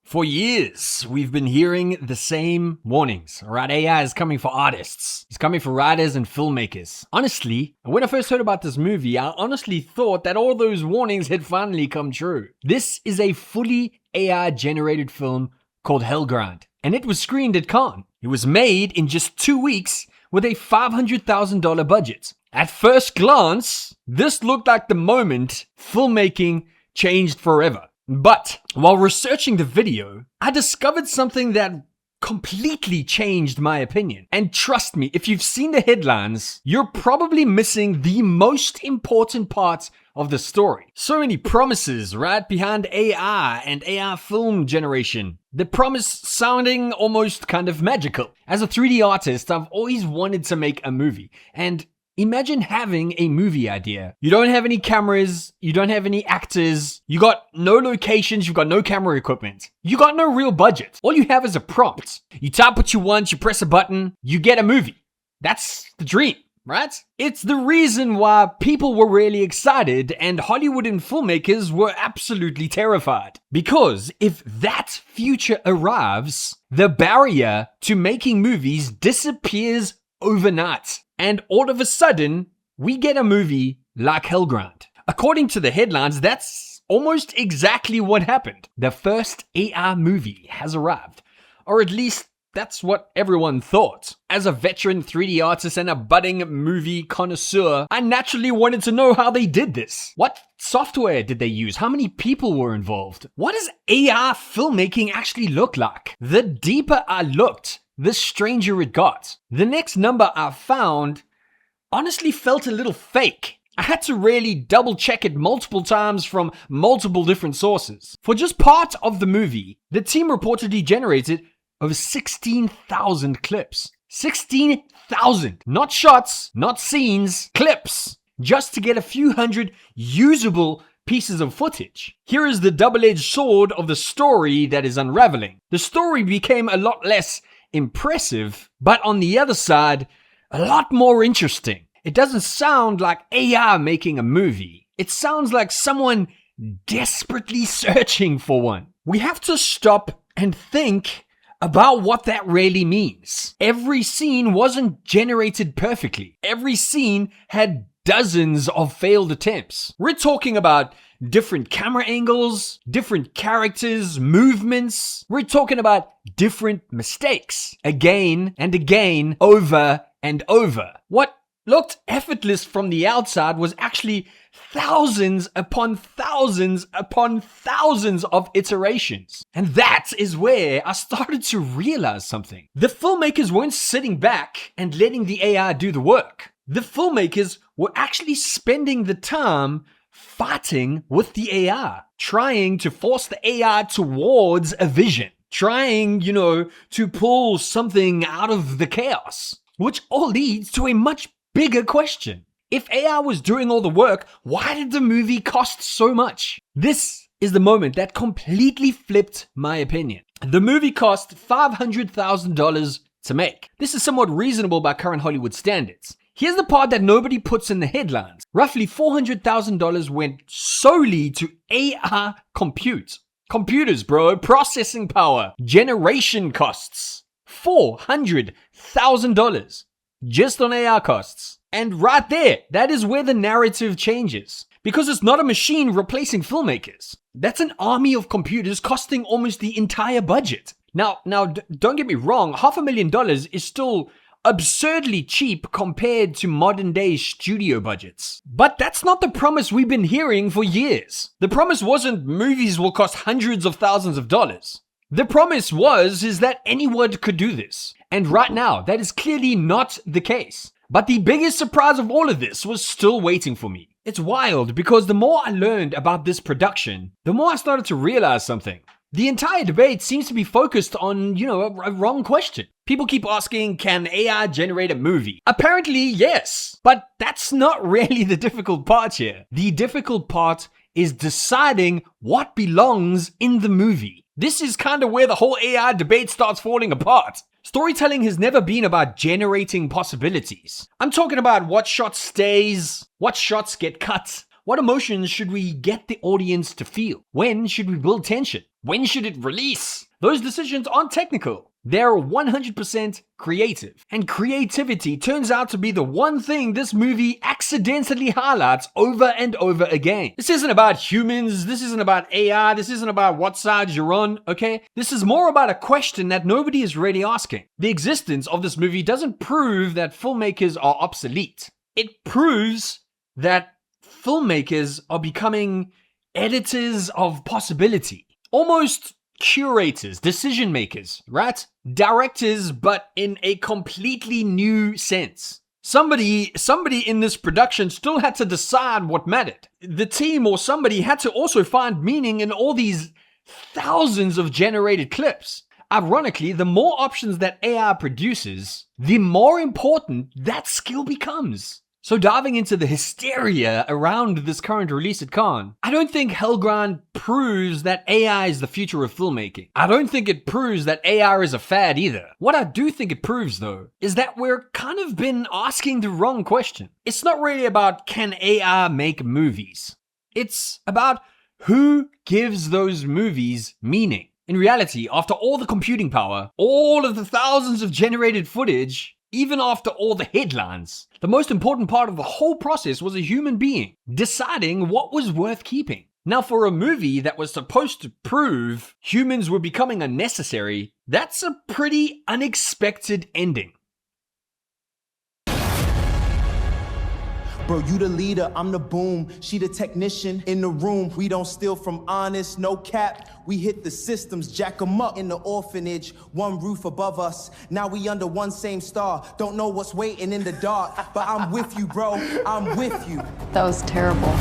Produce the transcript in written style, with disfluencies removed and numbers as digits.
For years, we've been hearing the same warnings. Alright, AI is coming for artists. It's coming for writers and filmmakers. Honestly, when I first heard about this movie, I honestly thought that all those warnings had finally come true. This is a fully AI-generated film called Hellground, and it was screened at Cannes. It was made in just 2 weeks with a $500,000 budget. At first glance, this looked like the moment filmmaking changed forever. But while researching the video, I discovered something that completely changed my opinion. And trust me, if you've seen the headlines, you're probably missing the most important part of the story. So many promises, right, behind AI and AI film generation. The promise sounding almost kind of magical. As a 3D artist, I've always wanted to make a movie. And imagine having a movie idea. You don't have any cameras, you don't have any actors, you got no locations, you've got no camera equipment. You got no real budget. All you have is a prompt. You type what you want, you press a button, you get a movie. That's the dream, right? It's the reason why people were really excited and Hollywood and filmmakers were absolutely terrified. Because if that future arrives, the barrier to making movies disappears overnight. And all of a sudden, we get a movie like Hellground. According to the headlines, that's almost exactly what happened. The first AI movie has arrived. Or at least, that's what everyone thought. As a veteran 3D artist and a budding movie connoisseur, I naturally wanted to know how they did this. What software did they use? How many people were involved? What does AI filmmaking actually look like? The deeper I looked, the stranger it got. The next number I found honestly felt a little fake. I had to really double check it multiple times from multiple different sources. For just part of the movie, the team reportedly generated over 16,000 clips. 16,000! Not shots, not scenes, clips. Just to get a few hundred usable pieces of footage. Here is the double-edged sword of the story that is unraveling. The story became a lot less impressive, but on the other side, a lot more interesting. It doesn't sound like AI making a movie. It sounds like someone desperately searching for one. We have to stop and think about what that really means. Every scene wasn't generated perfectly. Every scene had dozens of failed attempts. We're talking about different camera angles, different characters, movements. We're talking about different mistakes. Again and again, over and over. What looked effortless from the outside was actually thousands upon thousands upon thousands of iterations. And that is where I started to realize something. The filmmakers weren't sitting back and letting the AI do the work. The filmmakers were actually spending the time fighting with the AI, trying to force the AI towards a vision, trying, to pull something out of the chaos, which all leads to a much bigger question. If AI was doing all the work, why did the movie cost so much? This is the moment that completely flipped my opinion. The movie cost $500,000 to make. This is somewhat reasonable by current Hollywood standards. Here's the part that nobody puts in the headlines. Roughly $400,000 went solely to AI compute. Computers, bro, processing power, generation costs. $400,000 just on AI costs. And right there, that is where the narrative changes. Because it's not a machine replacing filmmakers. That's an army of computers costing almost the entire budget. Now, don't get me wrong, $500,000 is still absurdly cheap compared to modern day studio budgets. But that's not the promise we've been hearing for years. The promise wasn't movies will cost hundreds of thousands of dollars. The promise is that anyone could do this. And right now, that is clearly not the case. But the biggest surprise of all of this was still waiting for me. It's wild because the more I learned about this production, the more I started to realize something. The entire debate seems to be focused on, a wrong question. People keep asking, can AI generate a movie? Apparently, yes. But that's not really the difficult part here. The difficult part is deciding what belongs in the movie. This is kind of where the whole AI debate starts falling apart. Storytelling has never been about generating possibilities. I'm talking about what shot stays, what shots get cut, what emotions should we get the audience to feel, when should we build tension, When should it release? Those decisions aren't technical. They're 100% creative. And creativity turns out to be the one thing this movie accidentally highlights over and over again. This isn't about humans, this isn't about AI, this isn't about what side you're on, okay? This is more about a question that nobody is really asking. The existence of this movie doesn't prove that filmmakers are obsolete. It proves that filmmakers are becoming editors of possibility. Almost curators, decision makers, right? Directors, but in a completely new sense. Somebody in this production still had to decide what mattered. The team or somebody had to also find meaning in all these thousands of generated clips. Ironically, the more options that AI produces, the more important that skill becomes. So diving into the hysteria around this current release at Cannes, I don't think Hellground proves that AI is the future of filmmaking. I don't think it proves that AI is a fad either. What I do think it proves though, is that we're kind of been asking the wrong question. It's not really about can AI make movies. It's about who gives those movies meaning. In reality, after all the computing power, all of the thousands of generated footage, even after all the headlines, the most important part of the whole process was a human being deciding what was worth keeping. Now, for a movie that was supposed to prove humans were becoming unnecessary, that's a pretty unexpected ending. Bro, you the leader, I'm the boom. She the technician in the room. We don't steal from honest, no cap. We hit the systems, jack them up in the orphanage. One roof above us. Now we under one same star. Don't know what's waiting in the dark, but I'm with you, bro. I'm with you. That was terrible.